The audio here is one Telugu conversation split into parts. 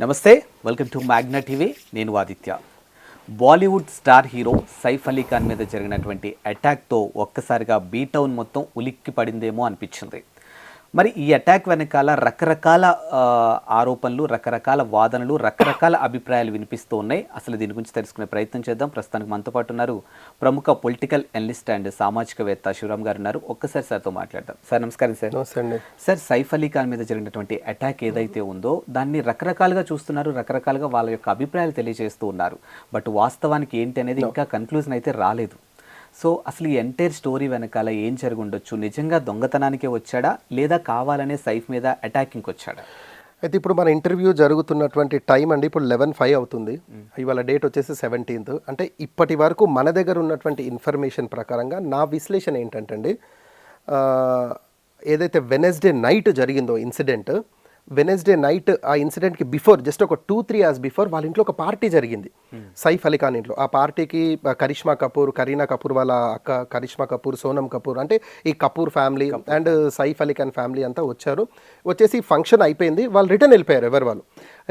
నమస్తే, వెల్కమ్ టు మ్యాగ్నా టీవీ. నేను ఆదిత్య. బాలీవుడ్ స్టార్ హీరో సైఫ్ అలీ ఖాన్ మీద జరిగినటువంటి అటాక్తో ఒక్కసారిగా బీ టౌన్ మొత్తం ఉలిక్కి పడిందేమో అనిపించింది. మరి ఈ అటాక్ వెనకాల రకరకాల ఆరోపణలు, రకరకాల వాదనలు, రకరకాల అభిప్రాయాలు వినిపిస్తూ ఉన్నాయి. అసలు దీని గురించి తెలుసుకునే ప్రయత్నం చేద్దాం. ప్రస్తుతానికి మనతో పాటు ఉన్నారు ప్రముఖ పొలిటికల్ అనలిస్ట్ అండ్ సామాజికవేత్త శివరామ్ గారు ఉన్నారు. ఒక్కసారి సార్తో మాట్లాడదాం. సార్ నమస్కారం. సార్ నమస్తే. సార్, సైఫ్ అలీ ఖాన్ మీద జరిగినటువంటి అటాక్ ఏదైతే ఉందో దాన్ని రకరకాలుగా చూస్తున్నారు, రకరకాలుగా వాళ్ళ యొక్క అభిప్రాయాలు తెలియజేస్తూ ఉన్నారు. బట్ వాస్తవానికి ఏంటి అనేది ఇంకా కన్క్లూజన్ అయితే రాలేదు. సో అసలు ఈ ఎంటైర్ స్టోరీ వెనకాల ఏం జరిగి ఉండొచ్చు? నిజంగా దొంగతనానికే వచ్చాడా, లేదా కావాలనే సైఫ్ మీద అటాకింగ్కి వచ్చాడా? అయితే ఇప్పుడు మన ఇంటర్వ్యూ జరుగుతున్నటువంటి టైం అండి ఇప్పుడు 11:05 అవుతుంది. ఇవాళ డేట్ వచ్చేసి 17th. అంటే ఇప్పటి వరకు మన దగ్గర ఉన్నటువంటి ఇన్ఫర్మేషన్ ప్రకారంగా నా విశ్లేషణ ఏంటంటే అండి, ఏదైతే వెనస్డే నైట్ జరిగిందో ఇన్సిడెంట్, వెనస్డే నైట్ ఆ ఇన్సిడెంట్కి బిఫోర్ జస్ట్ ఒక 2-3 hours బిఫోర్ వాళ్ళ ఇంట్లో ఒక పార్టీ జరిగింది, సైఫ్ అలీ ఖాన్ ఇంట్లో. ఆ పార్టీకి కరీనా కపూర్ వాళ్ళ అక్క కరిష్మా కపూర్, సోనం కపూర్, అంటే ఈ Kapoor family and Saif Ali Khan family అంతా వచ్చారు. వచ్చేసి ఫంక్షన్ అయిపోయింది, వాళ్ళు రిటర్న్ వెళ్ళిపోయారు. వాళ్ళు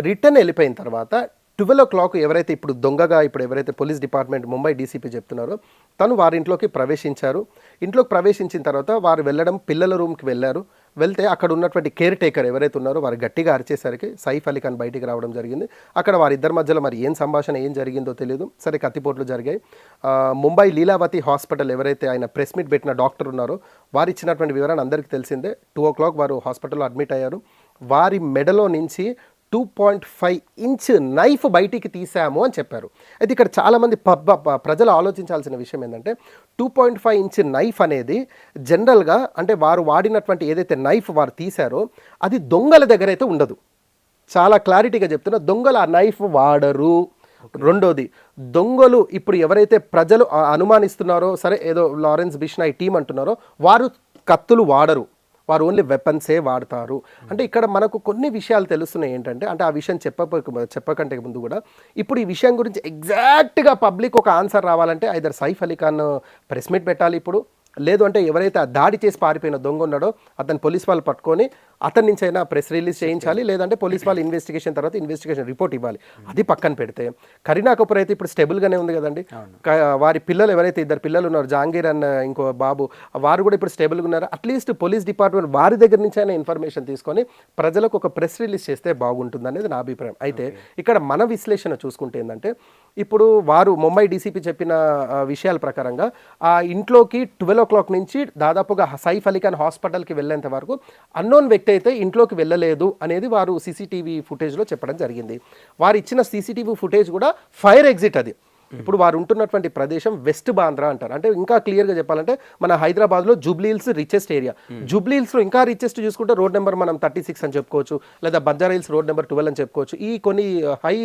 రిటర్న్ వెళ్ళిపోయిన తర్వాత 12 o'clock ఎవరైతే ఇప్పుడు దొంగగా ఇప్పుడు ఎవరైతే పోలీస్ డిపార్ట్మెంట్ ముంబై డీసీపీ చెప్తున్నారో తను వారి ఇంట్లోకి ప్రవేశించారు. ఇంట్లోకి ప్రవేశించిన తర్వాత వారు వెళ్ళడం, పిల్లల రూమ్కి వెళ్ళారు. వెళ్తే అక్కడ ఉన్నటువంటి కేర్ టేకర్ ఎవరైతే ఉన్నారో వారు గట్టిగా అరిచేసరికి సైఫ్ అలీ ఖాన్ బయటికి రావడం జరిగింది. అక్కడ వారిద్దరి మధ్యలో మరి ఏం సంభాషణ ఏం జరిగిందో తెలియదు. సరే, కత్తిపోట్లు జరిగాయి. ముంబై లీలావతి హాస్పిటల్ ఎవరైతే ఆయన ప్రెస్ మీట్ పెట్టిన డాక్టర్ ఉన్నారో వారు ఇచ్చినటువంటి వివరణ అందరికీ తెలిసిందే. 2 o'clock వారు హాస్పిటల్లో అడ్మిట్ అయ్యారు. వారి మెడలో నుంచి 2.5 inch నైఫ్ బయటికి తీసాము అని చెప్పారు. అయితే ఇక్కడ చాలామంది ప్రజలు ఆలోచించాల్సిన విషయం ఏంటంటే 2.5 inch నైఫ్ అనేది జనరల్గా అంటే వారు వాడినటువంటి ఏదైతే నైఫ్ వారు తీశారో అది దొంగల దగ్గర అయితే ఉండదు. చాలా క్లారిటీగా చెప్తున్నా, దొంగలు ఆ నైఫ్ వాడరు. రెండోది, దొంగలు ఇప్పుడు ఎవరైతే ప్రజలు అనుమానిస్తున్నారో, సరే ఏదో లారెన్స్ బిష్నాయ్ టీం అంటున్నారో, వారు కత్తులు వాడరు, వారు ఓన్లీ వెపన్సే వాడతారు. అంటే ఇక్కడ మనకు కొన్ని విషయాలు తెలుస్తున్నాయి. ఏంటంటే అంటే ఆ విషయం చెప్పకంటే ముందు కూడా ఇప్పుడు ఈ విషయం గురించి ఎగ్జాక్ట్గా పబ్లిక్ ఒక ఆన్సర్ రావాలంటే either Saif Ali Khan press meet పెట్టాలి ఇప్పుడు, లేదు అంటే ఎవరైతే ఆ దాడి చేసి పారిపోయిన దొంగ ఉన్నాడో అతను పోలీస్ వాళ్ళు పట్టుకొని అతని నుంచి అయినా ప్రెస్ రిలీజ్ చేయించాలి, లేదంటే పోలీస్ వాళ్ళు ఇన్వెస్టిగేషన్ తర్వాత ఇన్వెస్టిగేషన్ రిపోర్ట్ ఇవ్వాలి. అది పక్కన పెడితే కరీనా కపూర్ అయితే ఇప్పుడు స్టేబుల్గానే ఉంది కదండి. వారి పిల్లలు ఎవరైతే 2 పిల్లలు ఉన్నారు, జహాంగీర్ అండ్ ఇంకో బాబు, వారు కూడా ఇప్పుడు స్టేబుల్గా ఉన్నారు. అట్లీస్ట్ పోలీస్ డిపార్ట్మెంట్ వారి దగ్గర నుంచి అయినా ఇన్ఫర్మేషన్ తీసుకొని ప్రజలకు ఒక ప్రెస్ రిలీజ్ చేస్తే బాగుంటుంది అనేది నా అభిప్రాయం. అయితే ఇక్కడ మన విశ్లేషణ చూసుకుంటే ఏంటంటే ఇప్పుడు వారు ముంబై డీసీపీ చెప్పిన విషయాల ప్రకారంగా ఆ ఇంట్లోకి 12 o'clock నుంచి దాదాపుగా సైఫ్ అలీ ఖాన్ హాస్పిటల్కి వెళ్ళేంత వరకు అన్నోన్ వ్యక్తి అయితే ఇంట్లోకి వెళ్ళలేదు అనేది వారు సీసీటీవీ ఫుటేజ్లో చెప్పడం జరిగింది. వారు ఇచ్చిన సీసీటీవీ ఫుటేజ్ కూడా ఫైర్ ఎగ్జిట్ అది. ఇప్పుడు వారు ఉంటున్నటువంటి ప్రదేశం వెస్ట్ బాంద్రా అంటారు. అంటే ఇంకా క్లియర్గా చెప్పాలంటే మన హైదరాబాద్లో Jubilee hills richest area. Jubilee హిల్స్లో ఇంకా రిచెస్ట్ చూసుకుంటే రోడ్ నెంబర్ మనం 36 అని చెప్పుకోవచ్చు, లేదా బంజారా హిల్స్ రోడ్ నెంబర్ 12 అని చెప్పుకోవచ్చు. ఈ కొన్ని హై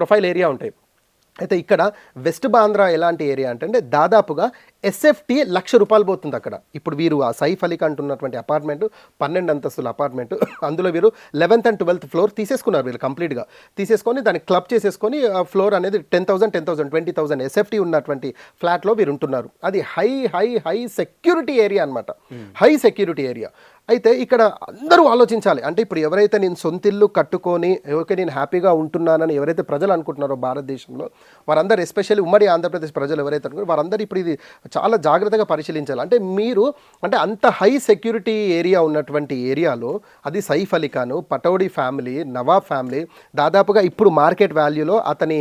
ప్రొఫైల్ ఏరియా ఉంటాయి. అయితే ఇక్కడ వెస్ట్ బాంద్రా ఎలాంటి ఏరియా అంటే దాదాపుగా ఎస్ఎఫ్టీ ₹1,00,000 పోతుంది అక్కడ. ఇప్పుడు వీరు ఆ సైఫ్ అలీ ఖాన్ ఉన్నటువంటి అపార్ట్మెంట్ 12 అంతస్తుల అపార్ట్మెంట్, అందులో వీరు 11th and 12th floor తీసేసుకున్నారు. వీళ్ళు కంప్లీట్గా తీసేసుకొని దాన్ని క్లబ్ చేసేసుకొని ఫ్లోర్ అనేది 10,000 20,000 ఎస్ఎఫ్టీ ఉన్నటువంటి ఫ్లాట్లో వీరు ఉంటున్నారు. అది high high high security area అనమాట, హై సెక్యూరిటీ ఏరియా. అయితే ఇక్కడ అందరూ ఆలోచించాలి. అంటే ఇప్పుడు ఎవరైతే నేను సొంతిల్లు కట్టుకొని ఓకే నేను హ్యాపీగా ఉంటున్నానని ఎవరైతే ప్రజలు అనుకుంటున్నారో భారతదేశంలో, వారందరూ ఎస్పెషల్లీ ఉమ్మడి ఆంధ్రప్రదేశ్ ప్రజలు ఎవరైతే అనుకుంటారో వారందరూ ఇప్పుడు ఇది చాలా జాగ్రత్తగా పరిశీలించాలి. అంటే మీరు అంటే అంత హై సెక్యూరిటీ ఏరియా ఉన్నటువంటి ఏరియాలో అది సైఫ్ అలీ ఖాన్, పటౌడీ ఫ్యామిలీ, నవాబ్ ఫ్యామిలీ, దాదాపుగా ఇప్పుడు మార్కెట్ వాల్యూలో అతని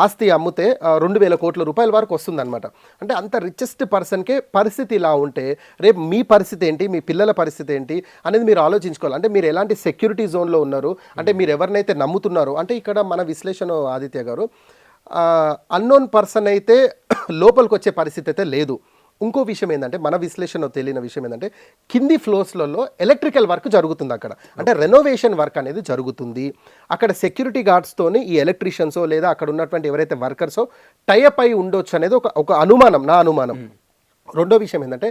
ఆస్తి అమ్మితే 2,000 కోట్ల రూపాయల వరకు వస్తుందన్నమాట. అంటే అంత రిచెస్ట్ పర్సన్కే పరిస్థితి ఇలా ఉంటే రేపు మీ పరిస్థితి ఏంటి, మీ పిల్లల పరిస్థితి ఏంటి అనేది మీరు ఆలోచించుకోవాలి. అంటే మీరు ఎలాంటి సెక్యూరిటీ జోన్లో ఉన్నారు, అంటే మీరు ఎవరినైతే నమ్ముతున్నారో. అంటే ఇక్కడ మన విశ్లేషణ ఆదిత్య గారు, అన్నోన్ పర్సన్ అయితే లోపలికి వచ్చే పరిస్థితి అయితే లేదు. ఇంకో విషయం ఏంటంటే మన విశ్లేషణ తెలియని విషయం ఏంటంటే కింది ఫ్లోర్స్లలో ఎలక్ట్రికల్ వర్క్ జరుగుతుంది అక్కడ. అంటే రెనోవేషన్ వర్క్ అనేది జరుగుతుంది అక్కడ. సెక్యూరిటీ గార్డ్స్తోని ఈ ఎలక్ట్రీషియన్సో లేదా అక్కడ ఉన్నటువంటి ఎవరైతే వర్కర్సో టైఅప్ అయి ఉండొచ్చు అనేది ఒక అనుమానం, నా అనుమానం. రెండో విషయం ఏంటంటే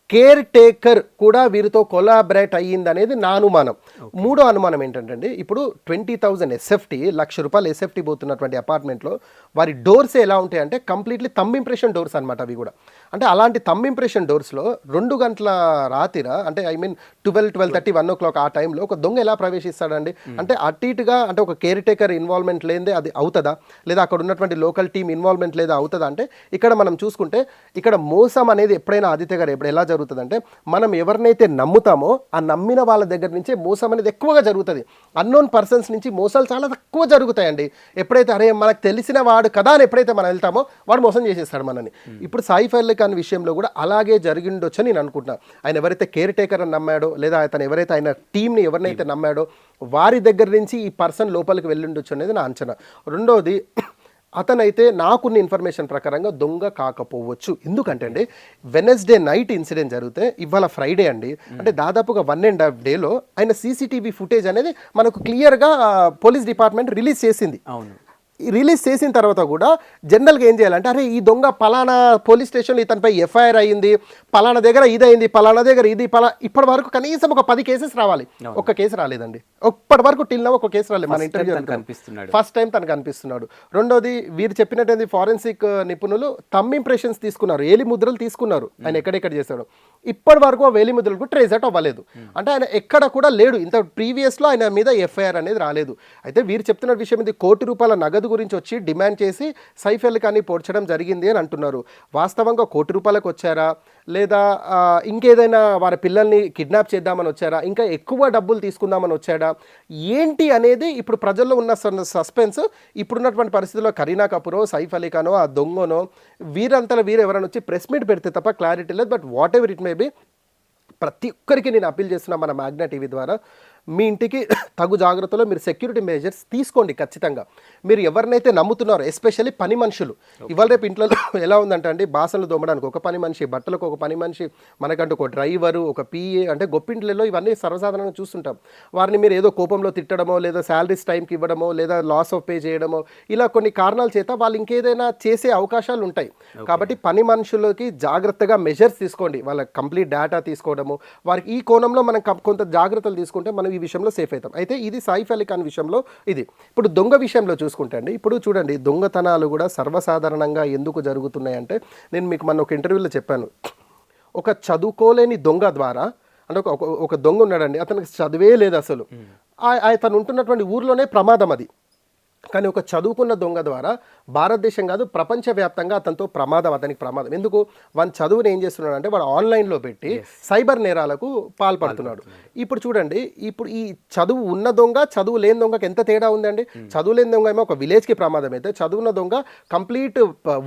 కేర్ టేకర్ కూడా వీరితో కొలాబరేట్ అయ్యింది అనేది నా అనుమానం. మూడో అనుమానం ఏంటంటే ఇప్పుడు 20,000 ఎస్ఎఫ్టీ, ₹1,00,000 ఎస్ఎఫ్టీ పోతున్నటువంటి అపార్ట్మెంట్లో వారి డోర్స్ ఎలా ఉంటాయంటే కంప్లీట్లీ థంబ్ ఇంప్రెషన్ డోర్స్ అనమాట అవి కూడా. అంటే అలాంటి థంబ్ ఇంప్రెషన్ డోర్స్లో 2 గంటల రాతిర అంటే 12:30, 1 o'clock ఆ టైంలో ఒక దొంగ ఎలా ప్రవేశిస్తాడండి? అంటే అటు ఇటుగా అంటే ఒక కేర్ టేకర్ ఇన్వాల్వ్మెంట్ లేదే అది అవుతుందా, లేదా అక్కడ ఉన్నటువంటి లోకల్ టీమ్ ఇన్వాల్వ్మెంట్ లేదా అవుతుందా? అంటే ఇక్కడ మనం చూసుకుంటే ఇక్కడ మోసం అనేది ఎప్పుడైనా ఆదిత్య గారు ఎప్పుడు ఎలా జరుగుతుందంటే మనం ఎవరినైతే నమ్ముతామో ఆ నమ్మిన వాళ్ళ దగ్గర నుంచే మోసం అనేది ఎక్కువగా జరుగుతుంది. అన్నోన్ పర్సన్స్ నుంచి మోసాలు చాలా తక్కువ జరుగుతాయండి. ఎప్పుడైతే అరే మనకు తెలిసిన వాడు కదా అని ఎప్పుడైతే మనం వెళ్తామో వాడు మోసం చేసేస్తాడు మనని. ఇప్పుడు సైఫ్ అలీ ఖాన్ విషయంలో కూడా అలాగే జరిగిండొచ్చు అని నేను అనుకుంటున్నాను. ఆయన ఎవరైతే కేర్ టేకర్ అని నమ్మాడో లేదా అతను ఎవరైతే ఆయన టీంని ఎవరినైతే నమ్మాడో వారి దగ్గర నుంచి ఈ పర్సన్ లోపలికి వెళ్ళిండొచ్చు అనేది నా అంచనా. రెండోది అతనైతే నాకున్న ఇన్ఫర్మేషన్ ప్రకారంగా దొంగ కాకపోవచ్చు. ఎందుకంటే అండి వెనస్డే నైట్ ఇన్సిడెంట్ జరిగితే ఇవాళ ఫ్రైడే అండి, అంటే దాదాపుగా 1.5 డేలో ఆయన సీసీటీవీ ఫుటేజ్ అనేది మనకు క్లియర్గా పోలీస్ డిపార్ట్మెంట్ రిలీజ్ చేసింది. అవును, రిలీజ్ చేసిన తర్వాత కూడా జనరల్గా ఏం చేయాలంటే అరే ఈ దొంగ పలానా పోలీస్ స్టేషన్లో ఇతనిపై ఎఫ్ఐఆర్ అయ్యింది, పలానా దగ్గర ఇది అయింది, పలానా దగ్గర ఇది ఇప్పటి వరకు కనీసం ఒక 10 కేసెస్ రావాలి. ఒక్క కేసు రాలేదండి ఇప్పటి వరకు టిల్ ఒక కేసు రాలేదు. మన ఇంటర్వ్యూ ఫస్ట్ టైం తనకు కనిపిస్తున్నాడు. రెండోది వీరు చెప్పినట్టు ఫారెన్సిక్ నిపుణులు థంబ్ ఇంప్రెషన్స్ తీసుకున్నారు, ఏలి ముద్రలు తీసుకున్నారు ఆయన ఎక్కడెక్కడ చేశాడు. ఇప్పటి వరకు వేలి ముద్రలకు ట్రేస్ అవుట్ అవ్వలేదు. అంటే ఆయన ఎక్కడ కూడా లేడు. ఇంత ప్రీవియస్లో ఆయన మీద ఎఫ్ఐఆర్ అనేది రాలేదు. అయితే వీరు చెప్తున్న విషయం ఇది ₹1,00,00,000 నగదు గురించి వచ్చి డిమాండ్ చేసి సైఫ్ అలీ ఖాన్ని పోడ్చడం జరిగింది అని అంటున్నారు. వాస్తవంగా ₹1,00,00,000 వచ్చారా, లేదా ఇంకేదైనా వారి పిల్లల్ని కిడ్నాప్ చేద్దామని వచ్చారా, ఇంకా ఎక్కువ డబ్బులు తీసుకుందామని వచ్చాడా, ఏంటి అనేది ఇప్పుడు ప్రజల్లో ఉన్న సస్పెన్స్. ఇప్పుడున్నటువంటి పరిస్థితుల్లో కరీనా కపూరో సైఫ్ అలీ ఖానో ఆ దొంగనో వీరంతలో వీరు ఎవరైనా వచ్చి ప్రెస్ మీట్ పెడితే తప్ప క్లారిటీ లేదు. But what ever it may be ప్రతి ఒక్కరికి నేను అప్పీల్ చేస్తున్నా మన మ్యాగ్నా టీవీ ద్వారా, మీ ఇంటికి తగు జాగ్రత్తలో మీరు సెక్యూరిటీ మెజర్స్ తీసుకోండి ఖచ్చితంగా. మీరు ఎవరినైతే నమ్ముతున్నారో ఎస్పెషల్లీ పని మనుషులు, ఇవాళ రేపు ఇంట్లో ఎలా ఉందంటే అండి బాసనలు తోమడానికి ఒక పని మనిషి, బట్టలకు ఒక పని మనిషి, మనకంటూ ఒక డ్రైవరు, ఒక పిఏ, అంటే గొప్పింట్లలో ఇవన్నీ సర్వసాధారణంగా చూస్తుంటాం. వారిని మీరు ఏదో కోపంలో తిట్టడమో లేదా శాలరీస్ టైంకి ఇవ్వడమో లేదా లాస్ ఆఫ్ పే చేయడమో ఇలా కొన్ని కారణాల చేత వాళ్ళు ఇంకేదైనా చేసే అవకాశాలు ఉంటాయి. కాబట్టి పని మనుషులకి జాగ్రత్తగా మెజర్స్ తీసుకోండి, వాళ్ళ కంప్లీట్ డేటా తీసుకోవడము, వారికి ఈ కోణంలో మనం కొంత జాగ్రత్తలు తీసుకుంటే మనం ఈ విషయంలో సేఫ్ అవుతాం. అయితే ఇది సైఫ్ అలీ ఖాన్ విషయంలో ఇది. ఇప్పుడు దొంగ విషయంలో చూసుకుంటే అండి, ఇప్పుడు చూడండి దొంగతనాలు కూడా సర్వసాధారణంగా ఎందుకు జరుగుతున్నాయంటే నేను మీకు మన ఒక ఇంటర్వ్యూలో చెప్పాను. ఒక చదువుకోలేని దొంగ ద్వారా అంటే ఒక దొంగ ఉన్నాడండి, అతనికి చదివే లేదు అసలు, అతను ఉంటున్నటువంటి ఊర్లోనే ప్రమాదం అది. కానీ ఒక చదువుకున్న దొంగ ద్వారా భారతదేశం కాదు ప్రపంచవ్యాప్తంగా అతనితో ప్రమాదం, అతనికి ప్రమాదం. ఎందుకు? వాని చదువుని ఏం చేస్తున్నాడు అంటే వాడు ఆన్లైన్లో పెట్టి సైబర్ నేరాలకు పాల్పడుతున్నాడు. ఇప్పుడు చూడండి, ఇప్పుడు ఈ చదువు ఉన్న దొంగ చదువు లేని దొంగకి ఎంత తేడా ఉందండి. చదువు లేని దొంగ ఏమో ఒక విలేజ్కి ప్రమాదం అయితే చదువున్న దొంగ కంప్లీట్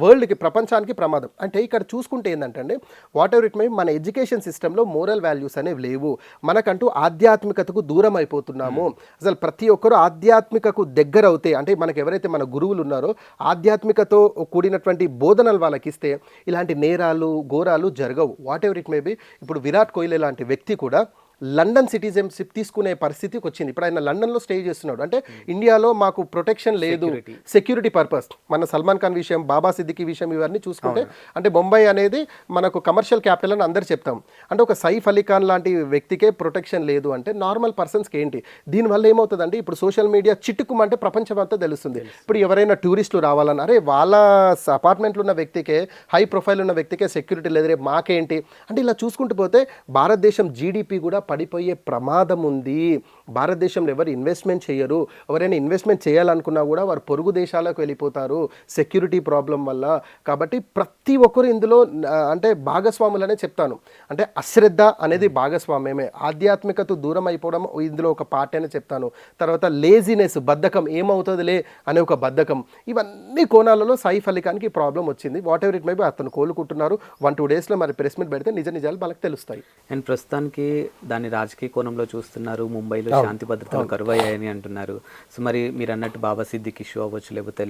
వరల్డ్కి, ప్రపంచానికి ప్రమాదం. అంటే ఇక్కడ చూసుకుంటే ఏంటంటే అండి వాట్ ఎవర్ ఇట్ మే మన ఎడ్యుకేషన్ సిస్టంలో మోరల్ వాల్యూస్ అనేవి లేవు. మనకంటూ ఆధ్యాత్మికతకు దూరం అయిపోతున్నాము. అసలు ప్రతి ఒక్కరూ ఆధ్యాత్మికకు దగ్గర అవుతే అంటే మనకు ఎవరైతే మన గురువులు ఉన్నారో ఆధ్యాత్మికతో కూడినటువంటి బోధనలు వాళ్ళకి ఇస్తే ఇలాంటి నేరాలు ఘోరాలు జరగవు. What ever it may be. ఇప్పుడు విరాట్ కోహ్లీ లాంటి వ్యక్తి కూడా లండన్ సిటిజన్షిప్ తీసుకునే పరిస్థితికి వచ్చింది. ఇప్పుడు ఆయన లండన్లో స్టే చేస్తున్నాడు. అంటే ఇండియాలో మాకు ప్రొటెక్షన్ లేదు, సెక్యూరిటీ పర్పస్. మన సల్మాన్ ఖాన్ విషయం, బాబా సిద్దికి విషయం ఇవన్నీ చూసుకుంటే అంటే బొంబాయి అనేది మనకు కమర్షియల్ క్యాపిటల్ అని అందరు చెప్తాం. అంటే ఒక సైఫ్ అలీ ఖాన్ లాంటి వ్యక్తికే ప్రొటెక్షన్ లేదు అంటే నార్మల్ పర్సన్స్కి ఏంటి? దీనివల్ల ఏమవుతుందండి, ఇప్పుడు సోషల్ మీడియా చిట్టుకుమంటే ప్రపంచం అంతా తెలుస్తుంది. ఇప్పుడు ఎవరైనా టూరిస్టులు రావాలన్నా అరే వాళ్ళ అపార్ట్మెంట్లో ఉన్న వ్యక్తికే, హై ప్రొఫైల్ ఉన్న వ్యక్తికే సెక్యూరిటీ లేదు, రేపు మాకేంటి అంటే ఇలా చూసుకుంటూ పోతే భారతదేశం జీడిపి కూడా పడిపోయే ప్రమాదం ఉంది. భారతదేశంలో ఎవరు ఇన్వెస్ట్మెంట్ చేయరు. ఎవరైనా ఇన్వెస్ట్మెంట్ చేయాలనుకున్నా కూడా వారు పొరుగు దేశాలకు వెళ్ళిపోతారు సెక్యూరిటీ ప్రాబ్లం వల్ల. కాబట్టి ప్రతి ఒక్కరు ఇందులో అంటే భాగస్వాములనే చెప్తాను. అంటే అశ్రద్ధ అనేది భాగస్వామ్యమే. ఆధ్యాత్మికత దూరం అయిపోవడం ఇందులో ఒక పార్ట్ అనే చెప్తాను. తర్వాత లేజినెస్, బద్ధకం, ఏమవుతుందిలే అనే ఒక బద్ధకం, ఇవన్నీ కోణాలలో సైఫ్ అలీ ఖాన్కి ప్రాబ్లం వచ్చింది. What ever it may be అతను కోలుకుంటున్నారు. 1-2 డేస్లో మరి ప్రెస్ మీట్ పెడితే నిజాలు వాళ్ళకి తెలుస్తాయి. అండ్ ప్రస్తుతానికి దాన్ని రాజకీయ కోణంలో చూస్తున్నారు. ముంబైలో శాంతి భద్రతలు కరువయ్యాయని అంటున్నారు. సో మరి మీరు అన్నట్టు బాబా సిద్దిక్ ఇష్యూ అవ్వచ్చు, లేకపోతే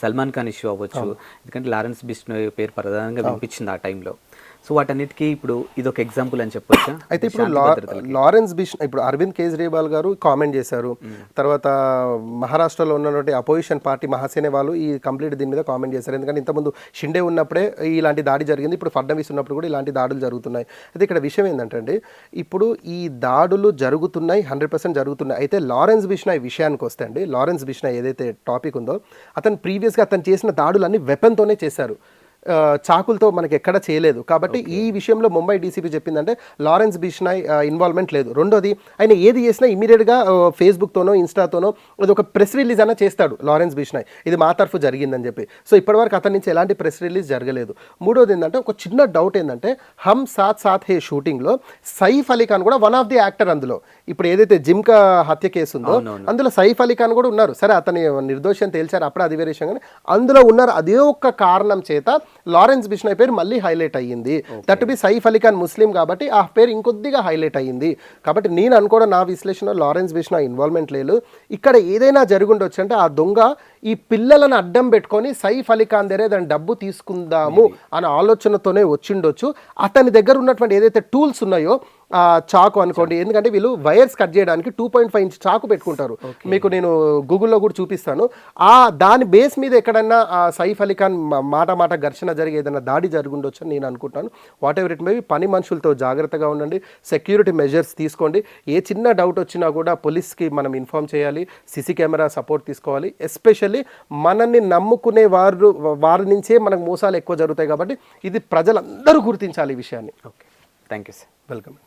సల్మాన్ ఖాన్ ఇష్యూ అవ్వచ్చు. ఎందుకంటే లారెన్స్ బిష్నోయ్ పేరు ప్రధానంగా వినిపించింది ఆ టైంలో. సో వాటన్నిటికీ ఇప్పుడు ఇది ఒక ఎగ్జాంపుల్ అని చెప్పొచ్చా? అయితే ఇప్పుడు లారెన్స్ బిష్నాయ్, ఇప్పుడు అరవింద్ కేజ్రీవాల్ గారు కామెంట్ చేశారు, తర్వాత మహారాష్ట్రలో ఉన్నటువంటి అపోజిషన్ పార్టీ మహాసేన వాళ్ళు ఈ కంప్లీట్ దీని మీద కామెంట్ చేశారు. ఎందుకంటే ఇంతకుముందు షిండే ఉన్నప్పుడే ఇలాంటి దాడి జరిగింది, ఇప్పుడు ఫడ్నవీస్ ఉన్నప్పుడు కూడా ఇలాంటి దాడులు జరుగుతున్నాయి. అయితే ఇక్కడ విషయం ఏంటంటే ఇప్పుడు ఈ దాడులు జరుగుతున్నాయి, 100% జరుగుతున్నాయి. అయితే లారెన్స్ బిష్నాయ్ విషయానికి వస్తే అండి, లారెన్స్ బిష్నాయ్ ఏదైతే టాపిక్ ఉందో, అతను ప్రీవియస్గా అతను చేసిన దాడులన్నీ వెపన్తోనే చేశారు, చాకులతో మనకి ఎక్కడ చేయలేదు. కాబట్టి ఈ విషయంలో ముంబై డీసీపీ చెప్పిందంటే లారెన్స్ బిష్నాయ్ ఇన్వాల్వ్మెంట్ లేదు. రెండోది, ఆయన ఏది చేసినా ఇమీడియట్గా ఫేస్బుక్తోనో ఇన్స్టాతోనో అది ఒక ప్రెస్ రిలీజ్ అన్న చేస్తాడు లారెన్స్ బిష్నాయ్, ఇది మా తరఫు జరిగిందని చెప్పి. సో ఇప్పటివరకు అతని నుంచి ఎలాంటి ప్రెస్ రిలీజ్ జరగలేదు. మూడోది ఏంటంటే, ఒక చిన్న డౌట్ ఏంటంటే, హమ్ సాత్ సాత్ హే షూటింగ్లో సైఫ్ అలీ ఖాన్ కూడా వన్ ఆఫ్ ది యాక్టర్ అందులో. ఇప్పుడు ఏదైతే జిమ్కా హత్య కేసు ఉందో అందులో సైఫ్ అలీ ఖాన్ కూడా ఉన్నారు. సరే అతని నిర్దోషం తేల్చారు, అప్పుడు అది వేరే విషయం, కానీ అందులో ఉన్నారు. అదే ఒక్క కారణం చేత లారెన్స్ బిష్నాయ్ పేరు మళ్ళీ హైలైట్ అయ్యింది. దట్ బి సైఫ్ అలీ ఖాన్ ముస్లిం కాబట్టి ఆ పేరు ఇంకొద్దిగా హైలైట్ అయ్యింది. కాబట్టి నేను అనుకోవడం, నా విశ్లేషణ, లారెన్స్ బిష్నాయ్ ఇన్వాల్వ్మెంట్ లేదు. ఇక్కడ ఏదైనా జరుగుండొచ్చు అంటే ఆ దొంగ ఈ పిల్లలను అడ్డం పెట్టుకొని సైఫ్ అలీ ఖాన్ దగ్గర దాని డబ్బు తీసుకుందాము అనే ఆలోచనతోనే వచ్చిండొచ్చు. అతని దగ్గర ఉన్నటువంటి ఏదైతే టూల్స్ ఉన్నాయో, చాకు అనుకోండి, ఎందుకంటే వీళ్ళు వైర్స్ కట్ చేయడానికి 2.5 ఇంచ్ చాకు పెట్టుకుంటారు. మీకు నేను గూగుల్లో కూడా చూపిస్తాను. దాని బేస్ మీద ఎక్కడన్నా సైఫ్ అలీ ఖాన్ మాట ఘర్షణ జరిగి ఏదైనా దాడి జరుగుండొచ్చు అని నేను అనుకుంటాను. What ever it may be, పని మనుషులతో జాగ్రత్తగా ఉండండి, సెక్యూరిటీ మెజర్స్ తీసుకోండి. ఏ చిన్న డౌట్ వచ్చినా కూడా పోలీస్కి మనం ఇన్ఫార్మ్ చేయాలి, సీసీ కెమెరా సపోర్ట్ తీసుకోవాలి. ఎస్పెషల్లీ మనల్ని నమ్ముకునే వారి నుంచే మనకు మోసాలు ఎక్కువ జరుగుతాయి. కాబట్టి ఇది ప్రజలందరూ గుర్తించాలి ఈ విషయాన్ని. Okay, thank you sir. Welcome.